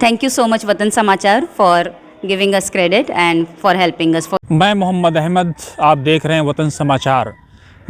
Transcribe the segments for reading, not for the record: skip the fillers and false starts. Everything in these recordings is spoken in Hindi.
Thank you so much वतन समाचार for giving us credit and for helping us for मैं मोहम्मद अहमद, आप देख रहे हैं वतन समाचार।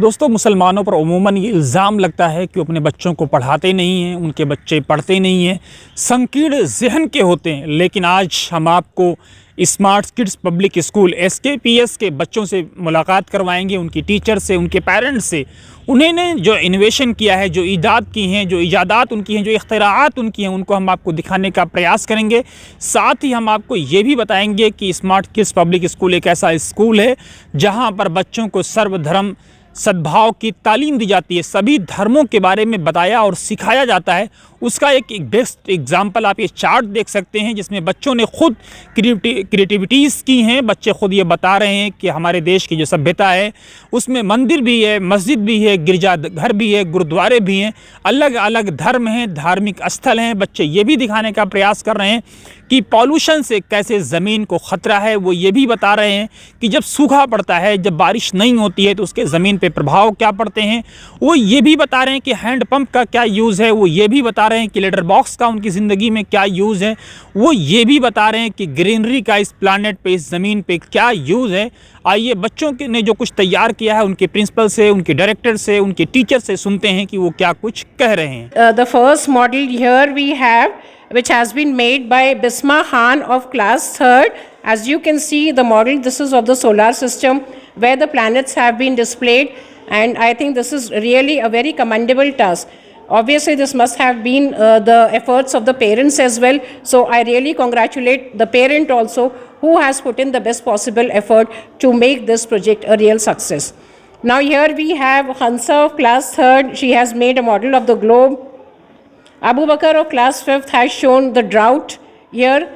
दोस्तों, मुसलमानों पर उमूमन ये इल्ज़ाम लगता है कि वो अपने बच्चों को पढ़ाते नहीं हैं, उनके बच्चे पढ़ते नहीं हैं, संकीर्ण ज़हन के होते हैं। लेकिन आज हम आपको smart kids public school SKPS के बच्चों से मुलाकात करवाएंगे, उनकी टीचर से, उनके पेरेंट्स से। उन्होंने जो इनोवेशन किया है, जो ईजाद की हैं, जो ईजादात उनकी हैं, जो इख्तिराआत उनकी हैं, उनको हम आपको दिखाने का प्रयास करेंगे। साथ ही हम आपको ये भी बताएंगे कि स्मार्ट किड्स पब्लिक स्कूल एक ऐसा स्कूल है जहाँ पर बच्चों को सर्वधर्म सद्भाव की तालीम दी जाती है, सभी धर्मों के बारे में बताया और सिखाया जाता है। उसका एक बेस्ट एग्जाम्पल आप ये चार्ट देख सकते हैं, जिसमें बच्चों ने खुद क्रिएटिविटीज़ की हैं। बच्चे खुद ये बता रहे हैं कि हमारे देश की जो सभ्यता है उसमें मंदिर भी है, मस्जिद भी है, गिरजाघर भी है, गुरुद्वारे भी हैं, अलग अलग धर्म हैं, धार्मिक स्थल हैं। बच्चे ये भी दिखाने का प्रयास कर रहे हैं कि पॉल्यूशन से कैसे ज़मीन को ख़तरा है। वो ये भी बता रहे हैं कि जब सूखा पड़ता है, जब बारिश नहीं होती है तो उसके ज़मीन पे प्रभाव क्या पड़ते हैं। वो ये भी बता रहे हैं कि हैंड पंप का क्या यूज़ है। वो ये भी बता रहे हैं कि लेटर बॉक्स का उनकी ज़िंदगी में क्या यूज़ है। वो ये भी बता रहे हैं कि ग्रीनरी का इस प्लानेट पे, इस ज़मीन पे क्या यूज़ है। आइए बच्चों के ने जो कुछ तैयार किया है उनके प्रिंसिपल से, उनके डायरेक्टर से, उनके टीचर से सुनते हैं कि वो क्या कुछ कह रहे हैं। The first model here we have, which has been made by Bisma Khan of class 3rd. As you can see, the model, this is of the solar system where the planets have been displayed, and I think this is really a very commendable task. Obviously, this must have been the efforts of the parents as well. So I really congratulate the parent also who has put in the best possible effort to make this project a real success. Now here we have Hansa of class 3rd. She has made a model of the globe. Abu Bakr of class 5th has shown the drought here.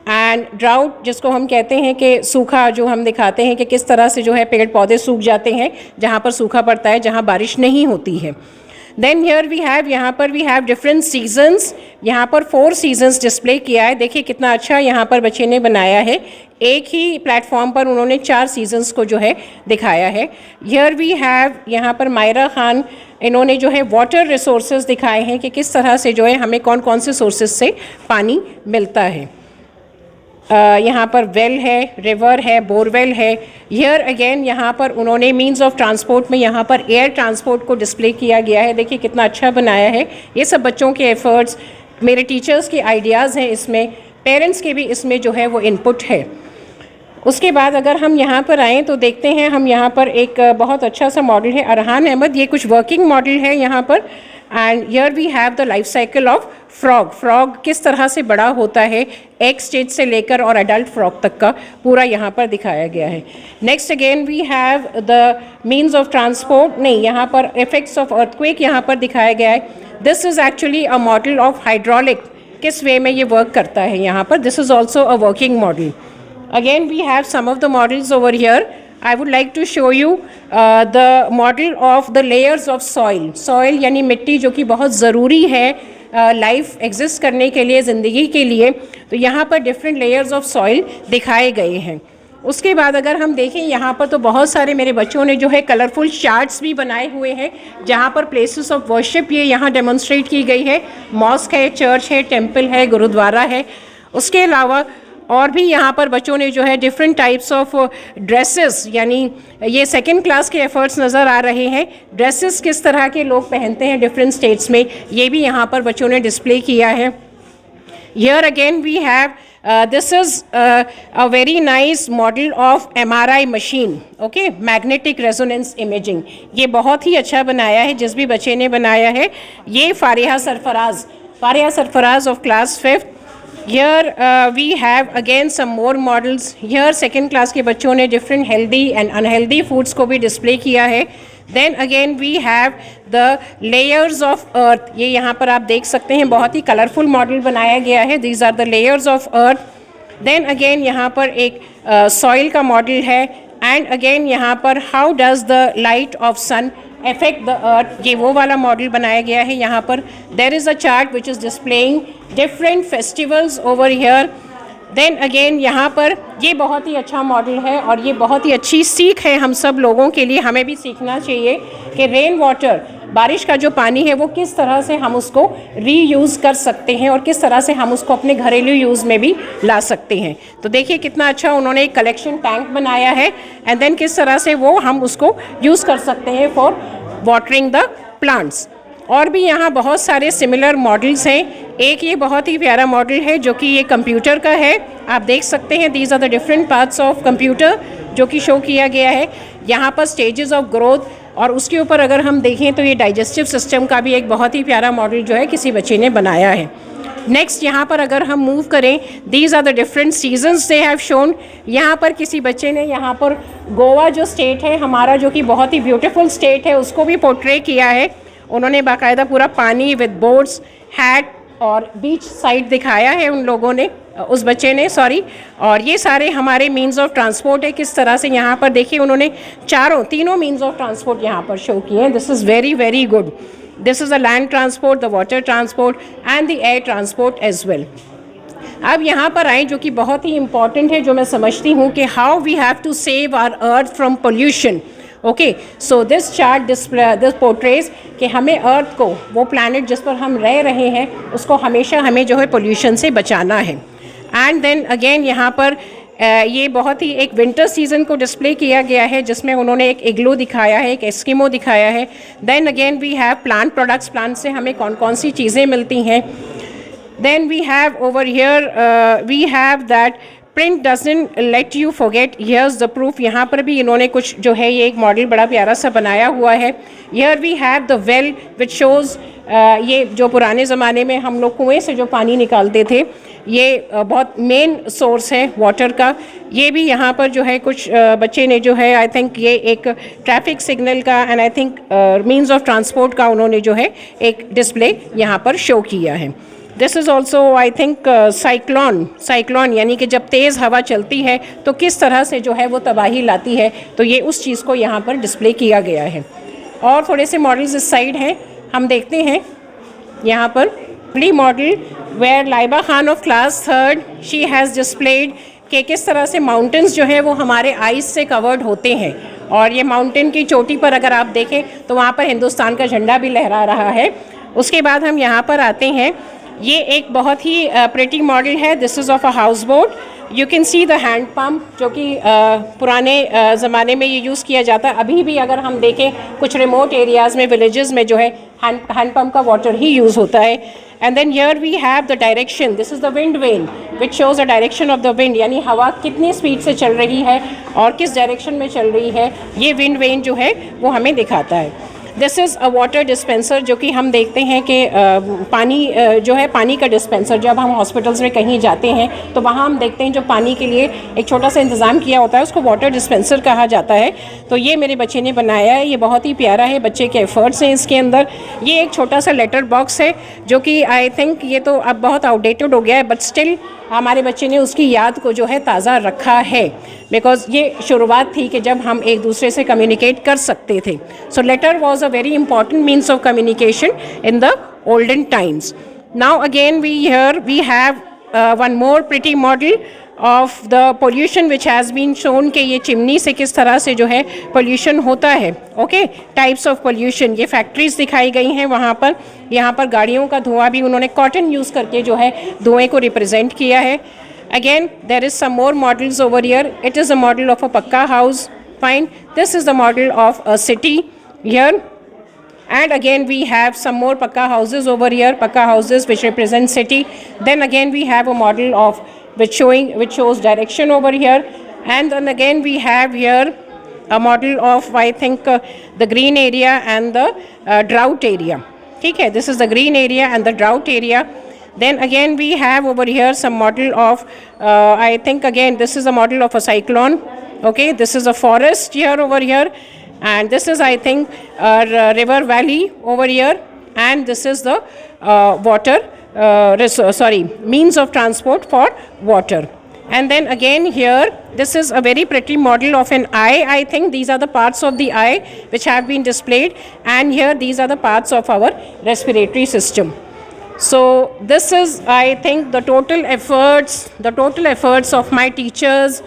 And drought जिसको हम कहते हैं कि सूखा, जो हम दिखाते हैं कि किस तरह से जो है पेड़ पौधे सूख जाते हैं जहाँ पर सूखा पड़ता है, जहाँ बारिश नहीं होती है। देन हियर वी हैव, यहाँ पर वी हैव डिफरेंट सीजन्स। यहाँ पर 4 सीजन्स डिस्प्ले किया है। देखिए कितना अच्छा यहाँ पर बच्चे ने बनाया है। एक ही प्लेटफॉर्म पर उन्होंने 4 सीजन्स को जो है दिखाया है। हियर वी हैव, यहाँ पर मायरा खान, इन्होंने जो है वाटर रिसोर्सेज दिखाए हैं कि किस तरह से जो है हमें कौन कौन से सोर्सेज से पानी मिलता है। यहाँ पर वेल है, रिवर है, बोरवेल है। हियर अगेन यहाँ पर उन्होंने मींस ऑफ ट्रांसपोर्ट में यहाँ पर एयर ट्रांसपोर्ट को डिस्प्ले किया गया है। देखिए कितना अच्छा बनाया है। ये सब बच्चों के एफर्ट्स, मेरे टीचर्स के आइडियाज़ हैं इसमें, पेरेंट्स के भी इसमें जो है वो इनपुट है। उसके बाद अगर हम यहाँ पर आएँ तो देखते हैं हम यहाँ पर एक बहुत अच्छा सा मॉडल है, अरहान अहमद। ये कुछ वर्किंग मॉडल है यहाँ पर। And here we have the life cycle of frog. Frog किस तरह से बड़ा होता है, एग स्टेज से लेकर और एडल्ट फ्रॉग तक का पूरा यहाँ पर दिखाया गया है। Next again we have the means of transport, नहीं, यहाँ पर इफेक्ट्स ऑफ अर्थक्वेक यहाँ पर दिखाया गया है। This is actually a model of hydraulic, किस वे में ये वर्क करता है यहाँ पर। This is also a working model. Again, we have some of the models over here. I would like to show you the model of the layers of soil. Soil यानी मिट्टी, जो कि बहुत ज़रूरी है लाइफ एग्जिस्ट करने के लिए, ज़िंदगी के लिए। तो यहाँ पर डिफरेंट लेयर्स ऑफ सॉइल दिखाए गए हैं। उसके बाद अगर हम देखें यहाँ पर तो बहुत सारे मेरे बच्चों ने जो है कलरफुल चार्ट्स भी बनाए हुए हैं, जहाँ पर प्लेसेस ऑफ वर्शिप ये यहाँ डेमोन्स्ट्रेट की गई है। मॉस्क है, चर्च है, टेम्पल है, गुरुद्वारा है। उसके अलावा और भी यहाँ पर बच्चों ने जो है डिफरेंट टाइप्स ऑफ ड्रेसेस, यानी ये 2nd क्लास के एफर्ट्स नज़र आ रहे हैं। ड्रेसेस किस तरह के लोग पहनते हैं डिफरेंट स्टेट्स में, ये भी यहाँ पर बच्चों ने डिस्प्ले किया है। Here again we have, this is a very nice model of MRI machine, okay, magnetic resonance imaging. ये बहुत ही अच्छा बनाया है जिस भी बच्चे ने बनाया है। ये Faria Sarfaraz of class 5th। Here we have again some more models. Here 2nd class के बच्चों ने different healthy and unhealthy foods को भी display किया है। Then again we have the layers of earth. ये यहाँ पर आप देख सकते हैं, बहुत ही colourful model बनाया गया है। These are the layers of earth. Then again यहाँ पर एक soil का model है। And again यहाँ पर how does the light of sun affect the earth, ये वो वाला मॉडल बनाया गया है यहाँ पर। There is a chart which is displaying different festivals over here. Then again यहाँ पर ये बहुत ही अच्छा मॉडल है और ये बहुत ही अच्छी सीख है हम सब लोगों के लिए। हमें भी सीखना चाहिए कि रेन वाटर बारिश का जो पानी है वो किस तरह से हम उसको रीयूज़ कर सकते हैं और किस तरह से हम उसको अपने घरेलू यूज़ में भी ला सकते हैं। तो देखिए कितना अच्छा उन्होंने एक कलेक्शन टैंक बनाया है एंड देन किस तरह से वो हम उसको यूज़ कर सकते हैं फॉर वाटरिंग द प्लांट्स। और भी यहाँ बहुत सारे सिमिलर मॉडल्स हैं। एक ये बहुत ही प्यारा मॉडल है जो कि ये कंप्यूटर का है, आप देख सकते हैं these are the different parts of computer जो कि शो किया गया है। यहाँ पर स्टेजेस ऑफ ग्रोथ, और उसके ऊपर अगर हम देखें तो ये डाइजेस्टिव सिस्टम का भी एक बहुत ही प्यारा मॉडल जो है किसी बच्चे ने बनाया है। नेक्स्ट यहाँ पर अगर हम मूव करें, these are the different seasons they have shown. यहाँ पर किसी बच्चे ने यहाँ पर गोवा जो स्टेट है हमारा, जो कि बहुत ही ब्यूटीफुल स्टेट है, उसको भी पोर्ट्रे किया है। उन्होंने बाकायदा पूरा पानी विद बोट्स, हैट और बीच साइड दिखाया है उन लोगों ने, उस बच्चे ने, सॉरी। और ये सारे हमारे मीन्स ऑफ ट्रांसपोर्ट है, किस तरह से यहाँ पर देखिए उन्होंने तीनों मीन्स ऑफ ट्रांसपोर्ट यहाँ पर शो किए हैं। This is very very good. This is the land transport, the water transport and the air transport as well. अब यहाँ पर आए जो कि बहुत ही इंपॉर्टेंट है, जो मैं समझती हूँ कि how we have to save our earth from pollution. Okay, so this chart this portrays कि हमें अर्थ को, वो प्लैनेट जिस पर हम रह रहे हैं, उसको हमेशा हमें जो है पोल्यूशन से बचाना है। एंड देन अगेन यहाँ पर ये बहुत ही एक विंटर सीजन को डिस्प्ले किया गया है जिसमें उन्होंने एक इग्लू दिखाया है, एक एस्किमो दिखाया है। Then again we have plant products, plant से हमें कौन कौन सी चीज़ें मिलती हैं। Then we have over here we have that print doesn't let you forget, here's the proof. यहाँ पर भी इन्होंने कुछ जो है ये एक मॉडल बड़ा प्यारा सा बनाया हुआ है। Here we have the well which shows, ये जो पुराने ज़माने में हम लोग कुएँ से जो पानी निकालते थे, ये बहुत मेन सोर्स है वाटर का। ये भी यहाँ पर जो है कुछ बच्चे ने जो है, आई थिंक ये एक ट्रैफिक सिग्नल का and I think means of transport का उन्होंने जो है एक डिस्प्ले यहाँ पर शो किया है। This is also I think cyclone, यानी कि जब तेज़ हवा चलती है तो किस तरह से जो है वो तबाही लाती है, तो ये उस चीज़ को यहाँ पर डिस्प्ले किया गया है। और थोड़े से मॉडल्स इस साइड हैं, हम देखते हैं यहाँ पर प्ली model where Laiba Khan of class 3rd she has displayed कि किस तरह से माउंटेन्स जो है वो हमारे आइस से कवर्ड होते हैं। और ये माउंटेन की चोटी पर अगर आप देखें तो वहाँ पर हिंदुस्तान का झंडा भी लहरा रहा है। उसके बाद हम यहाँ पर आते हैं, ये एक बहुत ही प्रेटी मॉडल है। This is of a house boat. You can see the hand pump, जो कि पुराने ज़माने में ये यूज़ किया जाता है। अभी भी अगर हम देखें कुछ रिमोट एरियाज़ में, विलेजेस में जो है हैंड पम्प का वाटर ही यूज़ होता है। And then here we have the direction, this is the wind vane which shows the direction of the wind, यानी हवा कितनी स्पीड से चल रही है और किस डायरेक्शन में चल रही है, ये विंड वेन जो है वो हमें दिखाता है। This is a water dispenser, जो कि हम देखते हैं कि पानी जो है, पानी का डिस्पेंसर, जब हम हॉस्पिटल्स में कहीं जाते हैं तो वहाँ हम देखते हैं जो पानी के लिए एक छोटा सा इंतज़ाम किया होता है, उसको वाटर डिस्पेंसर कहा जाता है। तो ये मेरे बच्चे ने बनाया है, ये बहुत ही प्यारा है, बच्चे के एफर्ट्स हैं इसके अंदर। ये एक छोटा सा लेटर बॉक्स है जो कि आई थिंक ये तो अब बहुत आउटडेटेड हो गया है, बट स्टिल हमारे बच्चे ने उसकी याद को जो है ताज़ा रखा है, बिकॉज ये शुरुआत थी कि जब हम एक दूसरे से कम्युनिकेट कर सकते थे। So letter was a very important means of communication in the olden times. Now again we have one more pretty model of the pollution which has been shown कि ये चिमनी से किस तरह से जो है पोल्यूशन होता है। ओके, टाइप्स ऑफ पोल्यूशन, ये फैक्ट्रीज दिखाई गई हैं वहाँ पर। यहाँ पर गाड़ियों का धुआं भी उन्होंने कॉटन यूज़ करके जो है धुएँ को रिप्रेजेंट किया है। Again, there is some more models over here. It is a model of a pakka house. Fine. This is the model of a city here. And again, we have some more pakka houses over here. Pakka houses which represent city. Then again, we have a model of which shows direction over here. And then again, we have here a model of I think the green area and the drought area. Okay, this is the green area and the drought area. Then again we have over here some model of I think again this is a model of a cyclone. Okay, this is a forest here over here, and this is I think a river valley over here, and this is the water means of transport for water. And then again here this is a very pretty model of an eye. I think these are the parts of the eye which have been displayed, and here these are the parts of our respiratory system. So this is I think the total efforts of my teachers,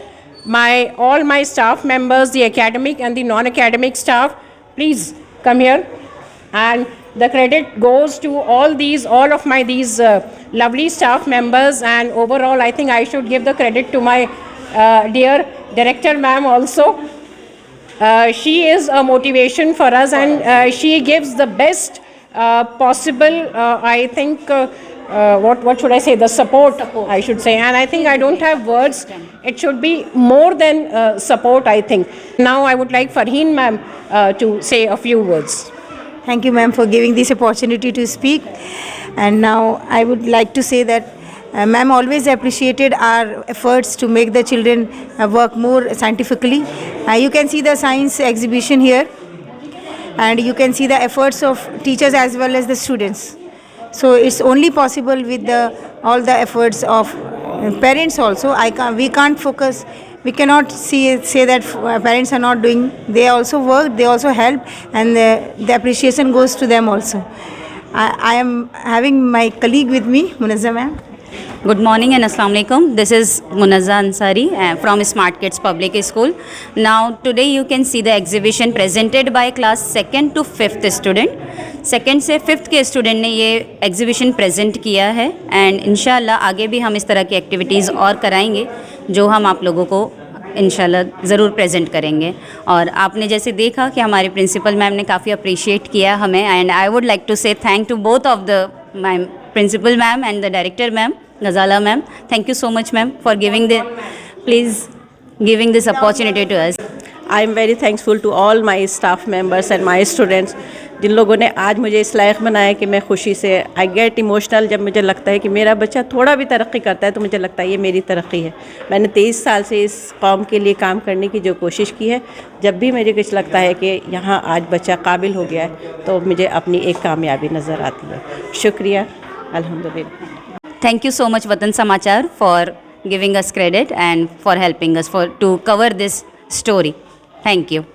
all my staff members, the academic and the non-academic staff. Please come here. and the credit goes to all of my these lovely staff members, and overall I think I should give the credit to my dear director ma'am also. She is a motivation for us, and she gives the best possible, I think, what should I say, the support, I should say. And I think I don't have words. It should be more than support, I think. Now I would like Farheen ma'am to say a few words. Thank you, ma'am, for giving this opportunity to speak. And now I would like to say that ma'am always appreciated our efforts to make the children work more scientifically. You can see the science exhibition here, and you can see the efforts of teachers as well as the students. So it's only possible with all the efforts of parents also. We can't focus. We cannot say that parents are not doing. They also work, they also help, and the appreciation goes to them also. I am having my colleague with me, Munazza ma'am. Good morning and Assalamu alaikum. This is Munazza Ansari from Smart Kids Public School. Now today you can see the exhibition presented by class 2nd to 5th student. 2nd से 5th के स्टूडेंट ने ये एग्जीबिशन प्रेजेंट किया है, एंड इंशाल्लाह आगे भी हम इस तरह की एक्टिविटीज़ और कराएंगे जो हम आप लोगों को इंशाल्लाह ज़रूर प्रेजेंट करेंगे. और आपने जैसे देखा कि हमारे प्रिंसिपल मैम ने काफ़ी अप्रिशिएट किया हमें, and I would like to say thank to both of the ma'am, principal ma'am and the director ma'am Ghazala ma'am. Thank you so much ma'am for giving this opportunity to us. I am very thankful to all my staff members and my students जिन लोगों ने आज मुझे इस लायक बनाया कि मैं खुशी से आई गेट इमोशनल जब मुझे लगता है कि मेरा बच्चा थोड़ा भी तरक्की करता है तो मुझे लगता है ये मेरी तरक्की है. मैंने 23 साल से इस कौम के लिए काम करने की जो कोशिश की है, जब भी मुझे कुछ लगता है कि यहाँ आज बच्चा काबिल हो गया है तो मुझे अपनी एक कामयाबी नज़र आती है. शुक्रिया, अल्हम्दुलिल्लाह. Thank you so much Vatan Samachar for giving us credit and for helping us to cover this story. Thank you.